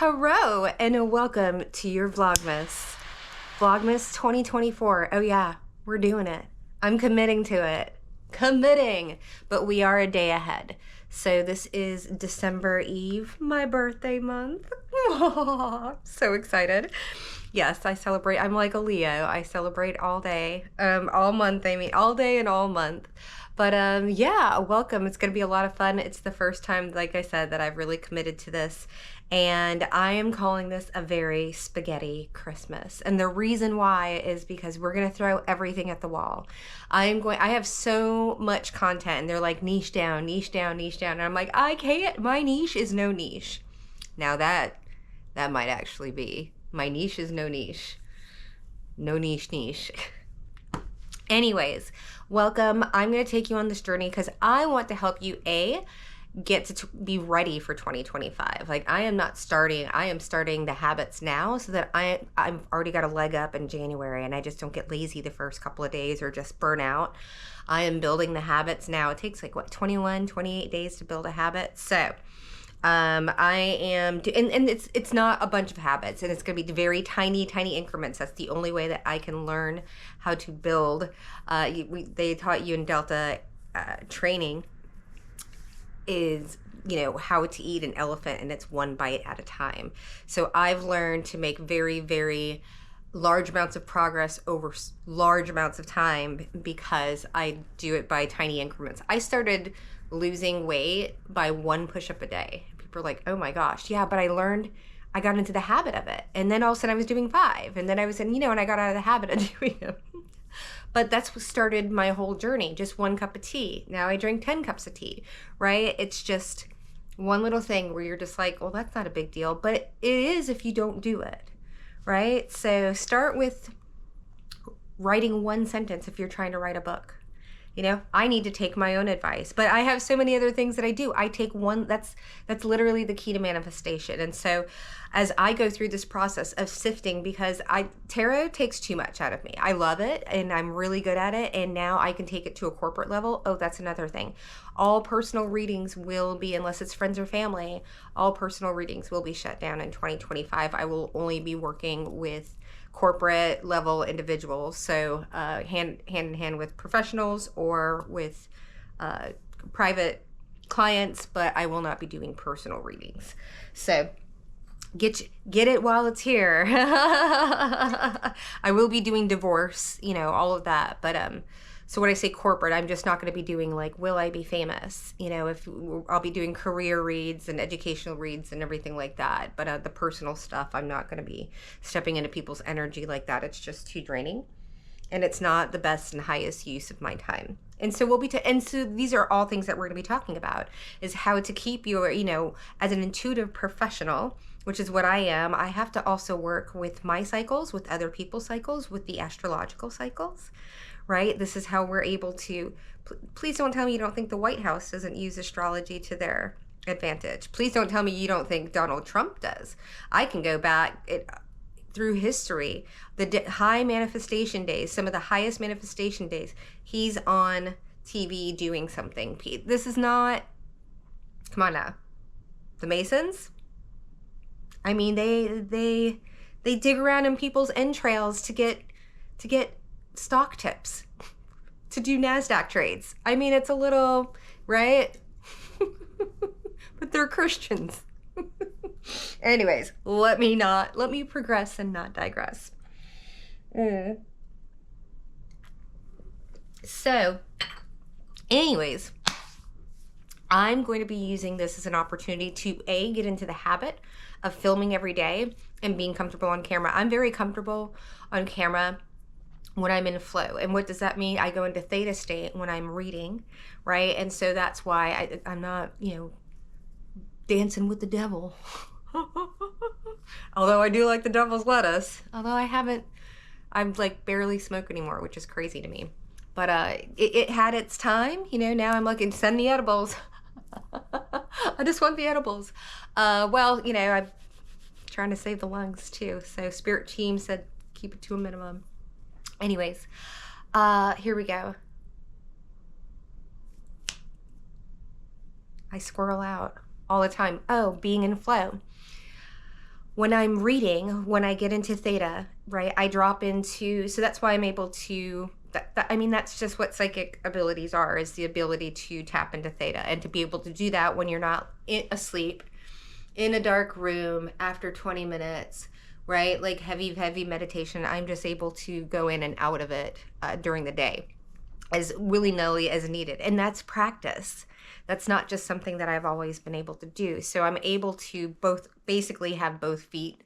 Hello and welcome to your Vlogmas. Vlogmas 2024. Oh yeah, we're doing it. I'm committing to it. Committing! But we are a day ahead. So this is December Eve, my birthday month. So excited. Yes, I celebrate. I'm like a Leo. I celebrate all day, all month. I mean, all day and all month. But yeah, welcome. It's going to be a lot of fun. It's the first time, like I said, that I've really committed to this. And I am calling this a very spaghetti Christmas. And the reason why is because we're going to throw everything at the wall. I have so much content and they're like niche down, niche down, niche down. And I'm like, I can't. My niche is no niche. Now that might actually be. My niche is no niche. No niche. Anyways, welcome. I'm going to take you on this journey because I want to help you, get to be ready for 2025. Like I am starting the habits now so that I've already got a leg up in January and I just don't get lazy the first couple of days or just burn out. I am building the habits now. It takes like 28 days to build a habit. So I am, and it's not a bunch of habits, and it's going to be very tiny increments. That's the only way that I can learn how to build. They taught you in Delta training is, how to eat an elephant, and it's one bite at a time. So I've learned to make very large amounts of progress over large amounts of time because I do it by tiny increments. I started losing weight by 1 push-up a day. People are like, oh my gosh, yeah, but I got into the habit of it. And then all of a sudden I was doing 5. And then I was and I got out of the habit of doing them. But that's what started my whole journey. Just 1 cup of tea. Now I drink 10 cups of tea, right? It's just one little thing where you're just like, well, that's not a big deal. But it is if you don't do it, right? So start with writing 1 sentence if you're trying to write a book. I need to take my own advice, but I have so many other things that I do. I take one, that's literally the key to manifestation. And so as I go through this process of sifting, because tarot takes too much out of me. I love it and I'm really good at it. And now I can take it to a corporate level. Oh, that's another thing. All personal readings will be, unless it's friends or family, all personal readings will be shut down in 2025. I will only be working with corporate level individuals, so hand in hand with professionals or with private clients, but I will not be doing personal readings. So get it while it's here. I will be doing divorce, all of that, but so when I say corporate, I'm just not going to be doing like, will I be famous? If I'll be doing career reads and educational reads and everything like that. But the personal stuff, I'm not going to be stepping into people's energy like that. It's just too draining. And it's not the best and highest use of my time. And so so these are all things that we're going to be talking about, is how to keep your, as an intuitive professional, which is what I am. I have to also work with my cycles, with other people's cycles, with the astrological cycles, right? This is how we're able to, please don't tell me you don't think the White House doesn't use astrology to their advantage. Please don't tell me you don't think Donald Trump does. I can go back through history, the high manifestation days, some of the highest manifestation days, he's on TV doing something. This is not, come on now, the Masons? I mean, they dig around in people's entrails to get stock tips, to do NASDAQ trades. I mean, it's a little, right? But they're Christians. Anyways, let me progress and not digress. So, anyways, I'm going to be using this as an opportunity to get into the habit of filming every day and being comfortable on camera. I'm very comfortable on camera when I'm in flow. And what does that mean? I go into theta state when I'm reading, right? And so that's why I'm not, dancing with the devil. Although I do like the devil's lettuce. Although I'm like barely smoke anymore, which is crazy to me. But it had its time, now I'm looking, send the edibles. I just want the edibles. Well, I'm trying to save the lungs too. So Spirit Team said, keep it to a minimum. Anyways, here we go. I squirrel out all the time. Oh, being in flow. when I'm reading, when I get into theta, right, I drop into, so that's why I'm able to, I mean, that's just what psychic abilities are, is the ability to tap into theta, and to be able to do that when you're not asleep in a dark room after 20 minutes, right? Like heavy meditation. I'm just able to go in and out of it during the day as willy-nilly as needed. And that's practice. That's not just something that I've always been able to do. So I'm able to both basically have both feet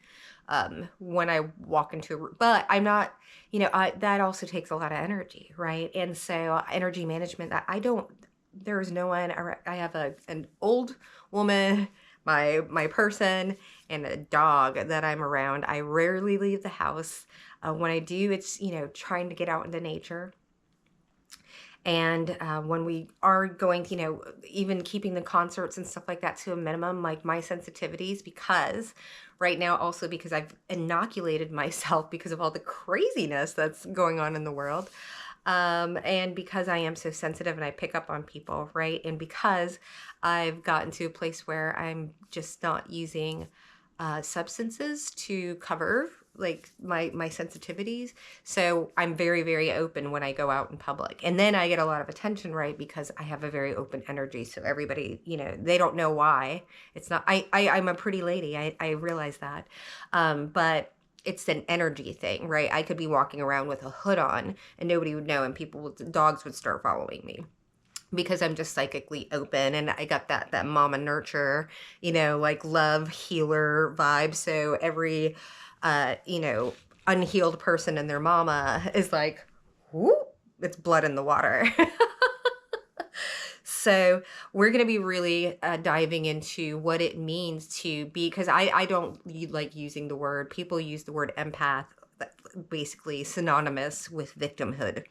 when I walk into a room. But I'm not, that also takes a lot of energy, right? And so energy management, I don't, there's no one, I have an old woman, my person, and a dog that I'm around. I rarely leave the house. When I do, it's, trying to get out into nature. And when we are going, even keeping the concerts and stuff like that to a minimum, like my sensitivities, because right now also because I've inoculated myself because of all the craziness that's going on in the world. And because I am so sensitive and I pick up on people, right? And because I've gotten to a place where I'm just not using substances to cover like my sensitivities. So I'm very, very open when I go out in public. And then I get a lot of attention, right? Because I have a very open energy. So everybody, they don't know why. It's not, I'm a pretty lady. I realize that. But it's an energy thing, right? I could be walking around with a hood on and nobody would know, and dogs would start following me because I'm just psychically open, and I got that mama nurture, like love healer vibe. So every, unhealed person and their mama is like, whoop, it's blood in the water. So we're going to be really diving into what it means to be, because I don't like using the word, people use the word empath, basically synonymous with victimhood.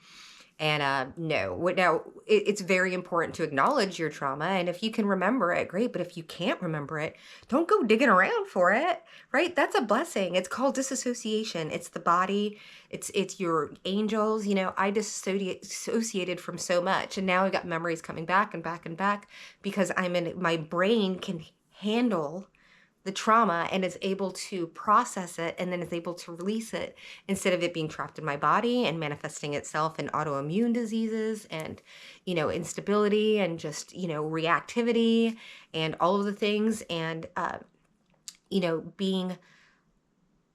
And now it's very important to acknowledge your trauma. And if you can remember it, great. But if you can't remember it, don't go digging around for it, right? That's a blessing. It's called disassociation. It's the body. It's your angels. I dissociated from so much. And now I got memories coming back and back and back because my brain can handle the trauma and is able to process it, and then is able to release it instead of it being trapped in my body and manifesting itself in autoimmune diseases and, instability and just, reactivity and all of the things. And, being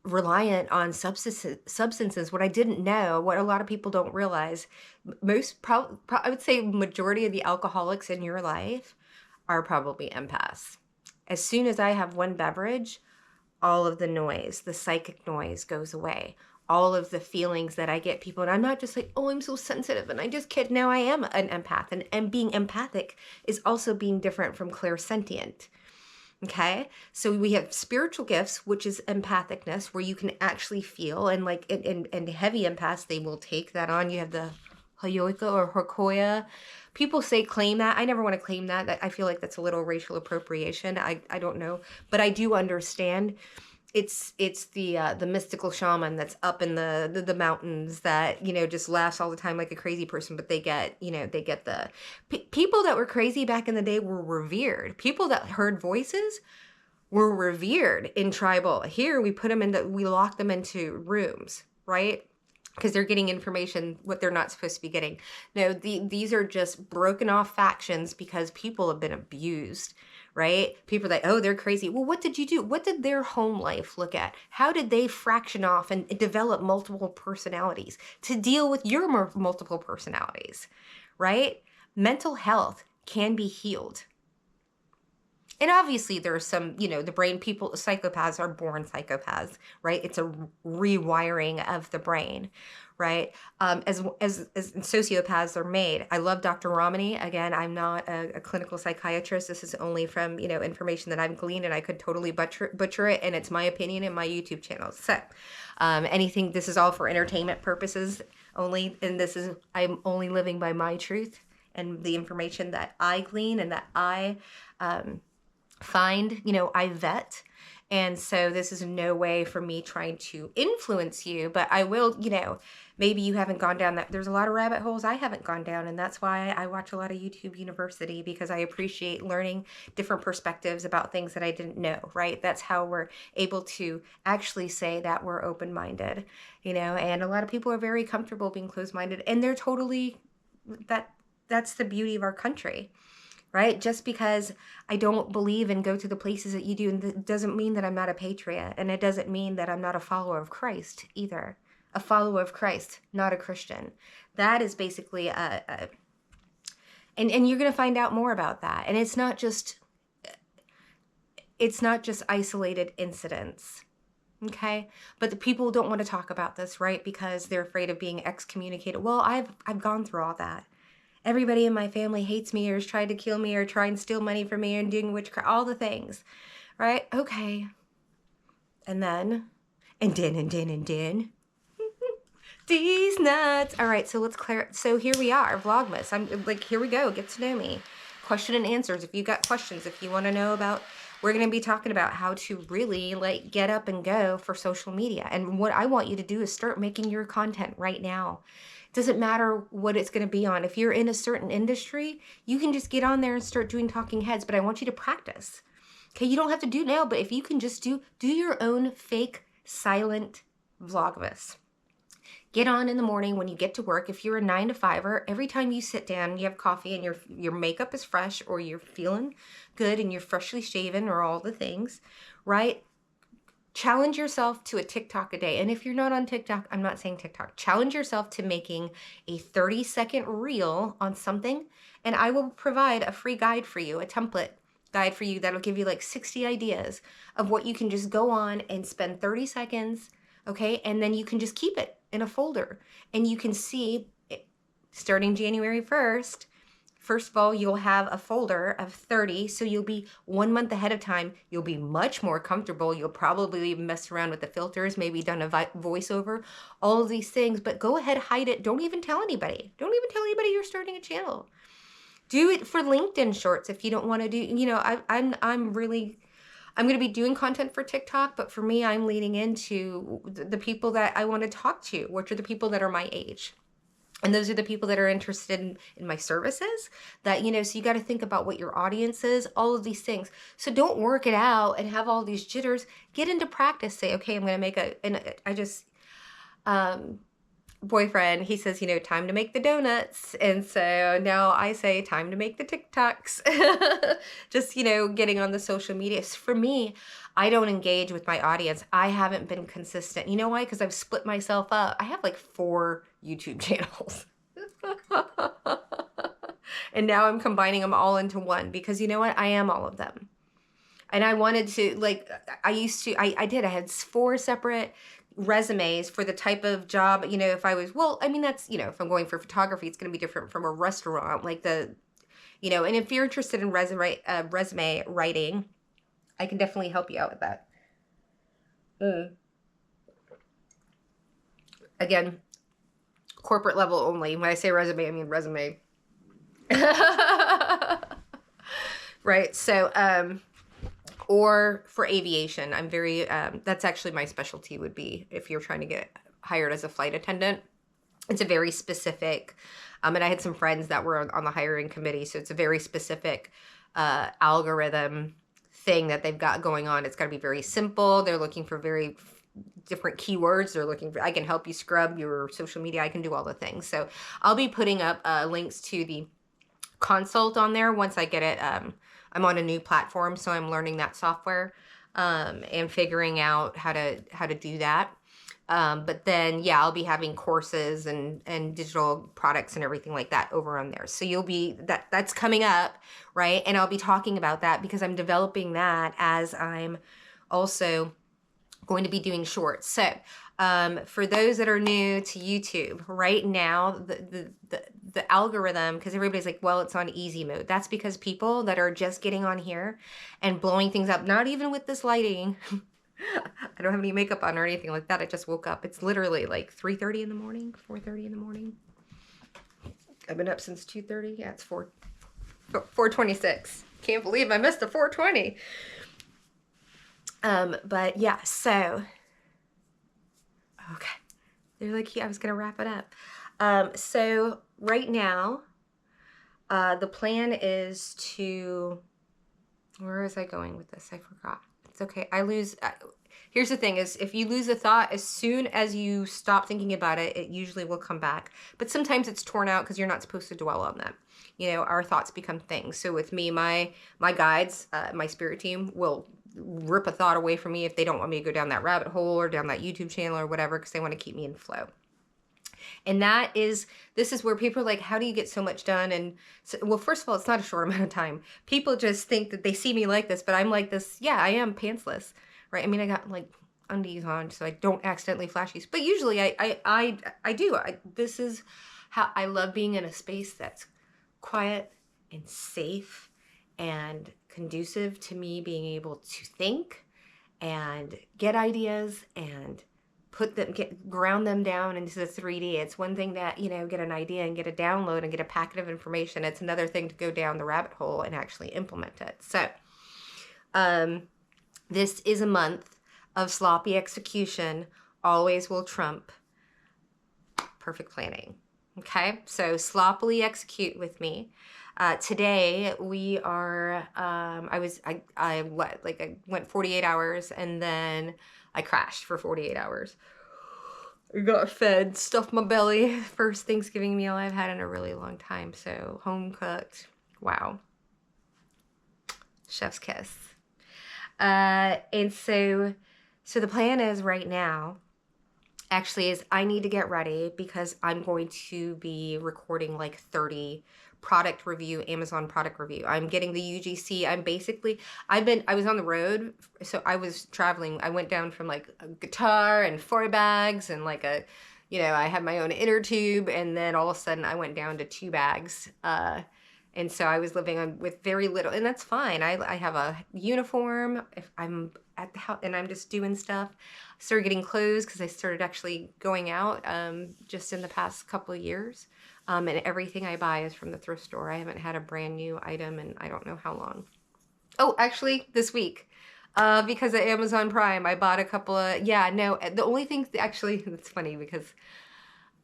reliant on substances. What I didn't know, what a lot of people don't realize, I would say majority of the alcoholics in your life are probably empaths. As soon as I have one beverage, all of the noise, the psychic noise goes away. All of the feelings that I get people, and I'm not just like, oh, I'm so sensitive and I just kid. No, I am an empath. And being empathic is also being different from clairsentient. Okay, so we have spiritual gifts, which is empathicness, where you can actually feel, and like and heavy empaths, they will take that on. You have the Hayoika or Hokoya. People say claim that. I never want to claim that. I feel like that's a little racial appropriation. I don't know, but I do understand. It's the mystical shaman that's up in the mountains that just laughs all the time like a crazy person, but they get the people that were crazy back in the day were revered. People that heard voices were revered in tribal. Here we we lock them into rooms, right? Because they're getting information what they're not supposed to be getting. No, these are just broken off factions because people have been abused, right? People are like, oh, they're crazy. Well, what did you do? What did their home life look at? How did they fraction off and develop multiple personalities to deal with your multiple personalities, right? Mental health can be healed. And obviously there are some, the brain, psychopaths are born psychopaths, right? It's a rewiring of the brain, right? As sociopaths are made. I love Dr. Ramani. Again, I'm not a clinical psychiatrist. This is only from, information that I've gleaned, and I could totally butcher it. And it's my opinion in my YouTube channel. So this is all for entertainment purposes only. And I'm only living by my truth and the information that I glean and that I, find, I vet. And so this is no way for me trying to influence you, but I will, you know, maybe you haven't gone down that. There's a lot of rabbit holes I haven't gone down. And that's why I watch a lot of YouTube University, because I appreciate learning different perspectives about things that I didn't know, right? That's how we're able to actually say that we're open-minded, you know, and a lot of people are very comfortable being closed-minded, and they're totally, that's the beauty of our country. Right? Just because I don't believe and go to the places that you do, and it doesn't mean that I'm not a patriot, and it doesn't mean that I'm not a follower of Christ either. A follower of Christ, not a Christian. That is basically and you're going to find out more about that. And it's not just isolated incidents. Okay? But the people don't want to talk about this, right? Because they're afraid of being excommunicated. Well, I've gone through all that. Everybody in my family hates me or has tried to kill me or try and steal money from me and doing witchcraft, all the things, right? Okay. And then, these nuts. All right, so let's clear. So here we are, Vlogmas. I'm like, here we go. Get to know me. Question and answers. If you've got questions, if you want to know about, we're going to be talking about how to really like get up and go for social media. And what I want you to do is start making your content right now. Doesn't matter what it's going to be on. If you're in a certain industry, you can just get on there and start doing talking heads, but I want you to practice. Okay, you don't have to do now, but if you can just do your own fake silent Vlogmas. Get on in the morning when you get to work. If you're a 9 to 5er, every time you sit down, you have coffee and your makeup is fresh, or you're feeling good and you're freshly shaven, or all the things, right? Challenge yourself to a TikTok a day. And if you're not on TikTok, I'm not saying TikTok. Challenge yourself to making a 30-second reel on something. And I will provide a free guide for you, a template guide for you that'll give you like 60 ideas of what you can just go on and spend 30 seconds, okay? And then you can just keep it in a folder. And you can see, starting January 1st, first of all, you'll have a folder of 30, so you'll be 1 month ahead of time. You'll be much more comfortable. You'll probably even mess around with the filters, maybe done a voiceover, all of these things, but go ahead, hide it. Don't even tell anybody. Don't even tell anybody you're starting a channel. Do it for LinkedIn Shorts if you don't want to do, you know, I'm going to be doing content for TikTok, but for me, I'm leaning into the people that I want to talk to, which are the people that are my age. And those are the people that are interested in my services, that, you know, so you got to think about what your audience is, all of these things. So don't work it out and have all these jitters. Get into practice. Say, okay, I'm going to make boyfriend, he says, you know, time to make the donuts. And so now I say time to make the TikToks. Just, you know, getting on the social media. For me, I don't engage with my audience. I haven't been consistent. You know why? Because I've split myself up. I have like 4 YouTube channels. And now I'm combining them all into one, because you know what? I am all of them. And I wanted to, like, I had 4 separate resumes for the type of job, you know, if I was, well, I mean, that's, you know, if I'm going for photography, it's going to be different from a restaurant, like you know, and if you're interested in resume writing, I can definitely help you out with that. Again, corporate level only. When I say resume, I mean resume. Right. So, or for aviation, I'm very, that's actually my specialty, would be if you're trying to get hired as a flight attendant. It's a very specific, and I had some friends that were on the hiring committee. So it's a very specific algorithm thing that they've got going on. It's got to be very simple. They're looking for very different keywords. They're looking for, I can help you scrub your social media. I can do all the things. So I'll be putting up links to the consult on there once I get it. I'm on a new platform, so I'm learning that software and figuring out how to do that. But then, yeah, I'll be having courses and digital products and everything like that over on there. So you'll be, that's coming up, right? And I'll be talking about that because I'm developing that as I'm also going to be doing shorts. So for those that are new to YouTube, right now, the algorithm, because everybody's like, well, it's on easy mode. That's because people that are just getting on here and blowing things up, not even with this lighting, I don't have any makeup on or anything like that. I just woke up. It's literally like 3:30 in the morning, 4:30 in the morning. I've been up since 2:30. Yeah, it's 4:26. Can't believe I missed the 4:20. But yeah, so, okay. They're like, yeah, I was going to wrap it up. So right now, the plan is to, where was I going with this? I forgot. It's okay. Here's the thing is if you lose a thought, as soon as you stop thinking about it, it usually will come back. But sometimes it's torn out because you're not supposed to dwell on them. You know, our thoughts become things. So with me, my guides, my spirit team will rip a thought away from me if they don't want me to go down that rabbit hole or down that YouTube channel or whatever, because they want to keep me in flow. And this is where people are like, how do you get so much done? And so, well, first of all, it's not a short amount of time. People just think that they see me like this, but I'm like this. Yeah, I am pantsless, right? I mean, I got like undies on so I don't accidentally flash these, but usually I do. This is how I love being in a space that's quiet and safe and conducive to me being able to think and get ideas and ground them down into the 3D. It's one thing that, you know, get an idea and get a download and get a packet of information. It's another thing to go down the rabbit hole and actually implement it. So, this is a month of sloppy execution. Always will trump perfect planning. Okay, so sloppily execute with me. Today we are, I went 48 hours and then I crashed for 48 hours. I got fed, stuffed my belly. First Thanksgiving meal I've had in a really long time. So home cooked. Wow. Chef's kiss. And so the plan is right now, actually, is I need to get ready because I'm going to be recording like 30 product review, Amazon product review. I'm getting the UGC. I was on the road, so I was traveling. I went down from like a guitar and 4 bags and like I had my own inner tube, and then all of a sudden I went down to 2 bags. And so I was living with very little, and that's fine. I have a uniform if I'm at the house and I'm just doing stuff. I started getting clothes because I started actually going out just in the past couple of years. And everything I buy is from the thrift store. I haven't had a brand new item in I don't know how long. Oh, actually this week. Because of Amazon Prime, I bought a couple of, the only thing, actually, it's funny because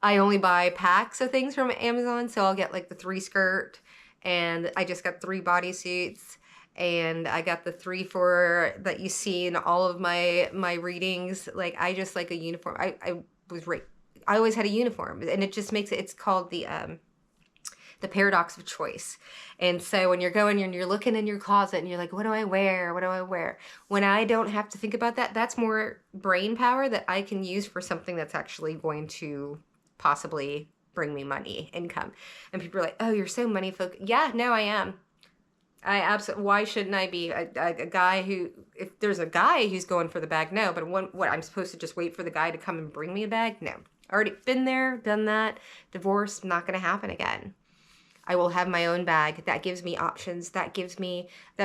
I only buy packs of things from Amazon. So I'll get like the 3 skirt, and I just got 3 bodysuits, and I got the 3 for that you see in all of my readings. Like I just like a uniform. I always had a uniform, and it just makes it. It's called the paradox of choice. And so when you're going and you're looking in your closet and you're like, what do I wear? What do I wear? When I don't have to think about that, that's more brain power that I can use for something that's actually going to possibly bring me money, income. And people are like, oh, you're so money focused. Yeah, no, I am. I absolutely, why shouldn't I be a guy who, if there's a guy who's going for the bag, no, but what, I'm supposed to just wait for the guy to come and bring me a bag? No. Already been there, done that. Divorce, not going to happen again. I will have my own bag. That gives me options. That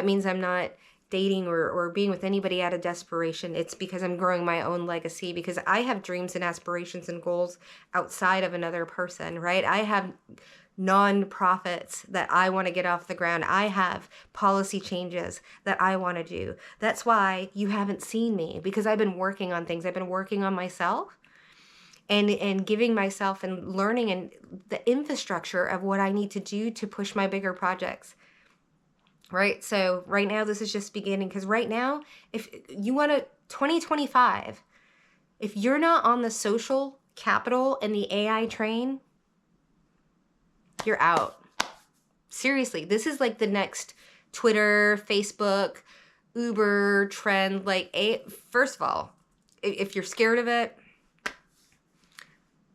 means I'm not dating or being with anybody out of desperation. It's because I'm growing my own legacy, because I have dreams and aspirations and goals outside of another person, right? I have non-profits that I want to get off the ground. I have policy changes that I want to do. That's why you haven't seen me, because I've been working on things. I've been working on myself and giving myself and learning and the infrastructure of what I need to do to push my bigger projects. Right? So right now, this is just beginning, because right now, if you want to, 2025, if you're not on the social capital and the AI train, you're out. Seriously, this is like the next Twitter, Facebook, Uber trend. First of all, if you're scared of it,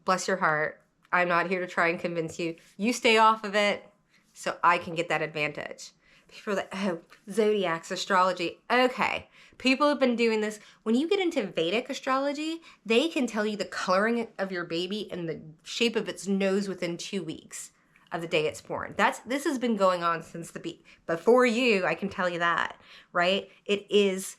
bless your heart. I'm not here to try and convince you. You stay off of it so I can get that advantage. People are like, oh, zodiacs, astrology. Okay, people have been doing this. When you get into Vedic astrology, they can tell you the coloring of your baby and the shape of its nose within 2 weeks of the day it's born. This has been going on since before you, I can tell you that, right? It is,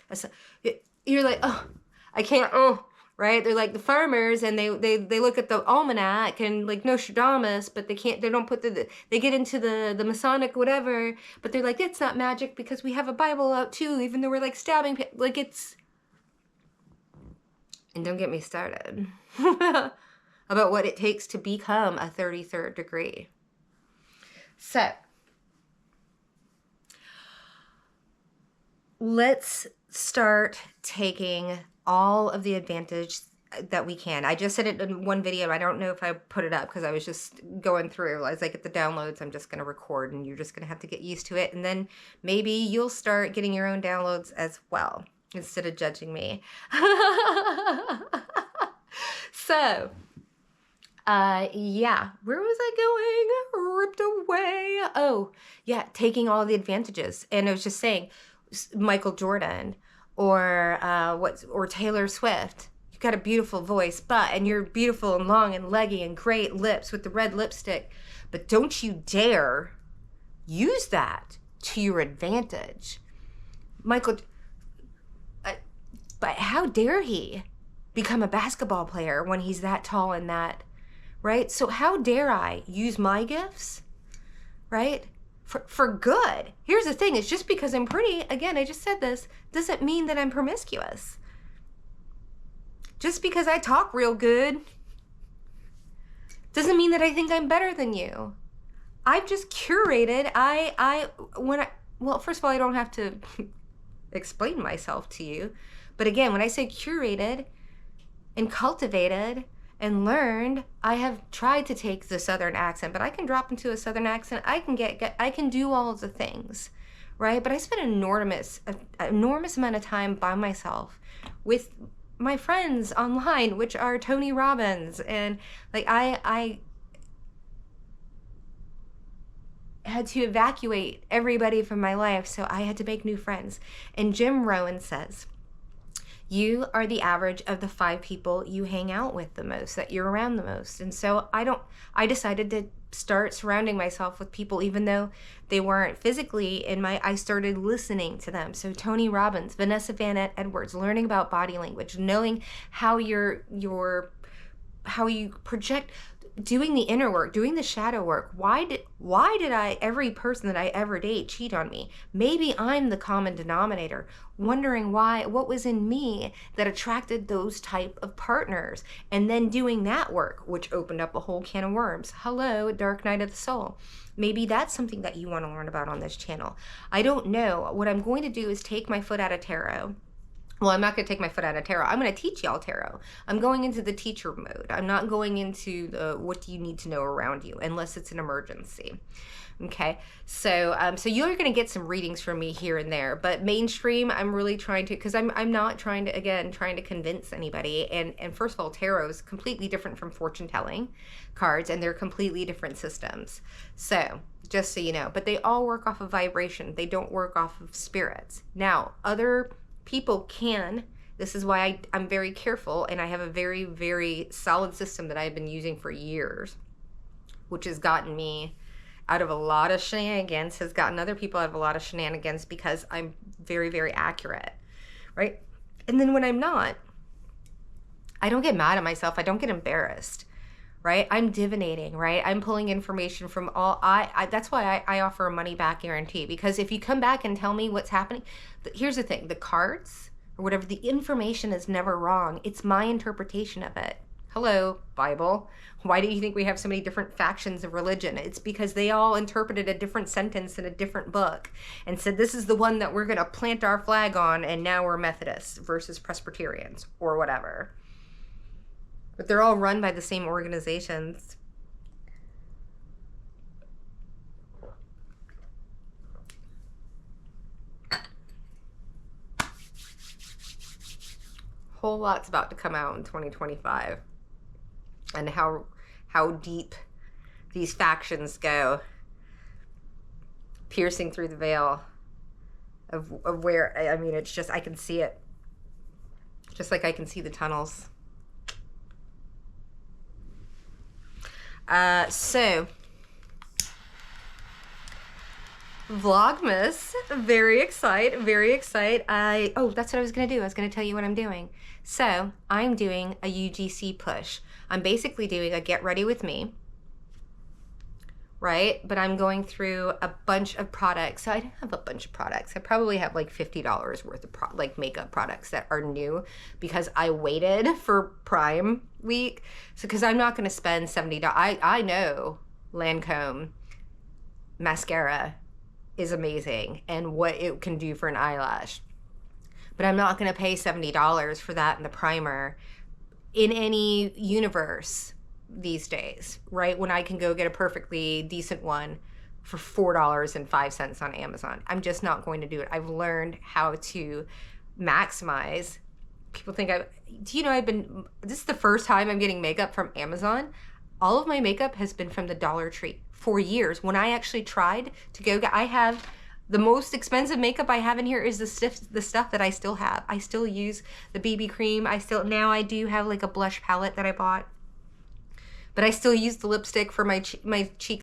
you're like, oh, I can't, oh, right? They're like the farmers, and they look at the almanac and like Nostradamus, but they don't put they get into the Masonic whatever, but they're like, it's not magic because we have a Bible out too, even though we're like stabbing, like it's And don't get me started about what it takes to become a 33rd degree. So, let's start taking all of the advantage that we can. I just said it in one video. I don't know if I put it up because I was just going through. As I get the downloads, I'm just going to record, and you're just going to have to get used to it. And then maybe you'll start getting your own downloads as well, instead of judging me. So, yeah, where was I going? Ripped away. Oh, yeah, taking all the advantages. And I was just saying, Michael Jordan or Taylor Swift. You've got a beautiful voice, and you're beautiful and long and leggy and great lips with the red lipstick. But don't you dare use that to your advantage. But how dare he become a basketball player when he's that tall and that, right? So how dare I use my gifts, right? For good. Here's the thing, it's just because I'm pretty, again, I just said this, doesn't mean that I'm promiscuous. Just because I talk real good doesn't mean that I think I'm better than you. I've just curated, well, first of all, I don't have to explain myself to you. But again, when I say curated and cultivated and learned, I have tried to take the Southern accent, but I can drop into a Southern accent. I can do all of the things, right? But I spend an enormous amount of time by myself with my friends online, which are Tony Robbins. And like, I had to evacuate everybody from my life, so I had to make new friends. And Jim Rohn says, you are the average of the 5 people you hang out with the most, that you're around the most. And so I decided to start surrounding myself with people, even though they weren't physically I started listening to them. So Tony Robbins, Vanessa Van Edwards, learning about body language, knowing how how you project, doing the inner work, doing the shadow work. Why did every person that I ever date cheat on me? Maybe I'm the common denominator, wondering what was in me that attracted those type of partners, and then doing that work, which opened up a whole can of worms. Hello, dark night of the soul. Maybe that's something that you want to learn about on this channel. I don't know. What I'm going to do is take my foot out of tarot. Well, I'm not going to take my foot out of tarot. I'm going to teach y'all tarot. I'm going into the teacher mode. I'm not going into the what do you need to know around you, unless it's an emergency. Okay, so you're going to get some readings from me here and there, but mainstream, I'm really trying to, because I'm not trying to convince anybody. And first of all, tarot is completely different from fortune telling cards, and they're completely different systems. So just so you know, but they all work off of vibration. They don't work off of spirits. Now, other people can. This is why I'm very careful, and I have a very, very solid system that I've been using for years, which has gotten me out of a lot of shenanigans, has gotten other people out of a lot of shenanigans, because I'm very, very accurate, right? And then when I'm not, I don't get mad at myself. I don't get embarrassed, right? I'm divinating, right? I'm pulling information from all, that's why I offer a money back guarantee, because if you come back and tell me what's happening, here's the thing, the cards or whatever, the information is never wrong. It's my interpretation of it. Hello, Bible. Why do you think we have so many different factions of religion? It's because they all interpreted a different sentence in a different book and said, this is the one that we're going to plant our flag on, and now we're Methodists versus Presbyterians or whatever. But they're all run by the same organizations. Whole lot's about to come out in 2025. And how deep these factions go, piercing through the veil of where, I mean, it's just, I can see it. Just like I can see the tunnels. So, Vlogmas, very excited. Oh, that's what I was going to do. I was going to tell you what I'm doing. So, I'm doing a UGC push. I'm basically doing a get ready with me, right? But I'm going through a bunch of products. So I don't have a bunch of products. I probably have like $50 worth of like makeup products that are new because I waited for Prime Week. So because I'm not going to spend $70. I know Lancome mascara is amazing and what it can do for an eyelash. But I'm not going to pay $70 for that and the primer in any universe these days, right? When I can go get a perfectly decent one for $4.05 on Amazon. I'm just not going to do it. I've learned how to maximize. People think this is the first time I'm getting makeup from Amazon. All of my makeup has been from the Dollar Tree for years. When I actually tried to go get, I have the most expensive makeup I have in here is the stuff that I still have. I still use the BB cream. Now I do have like a blush palette that I bought. But I still use the lipstick for my cheeks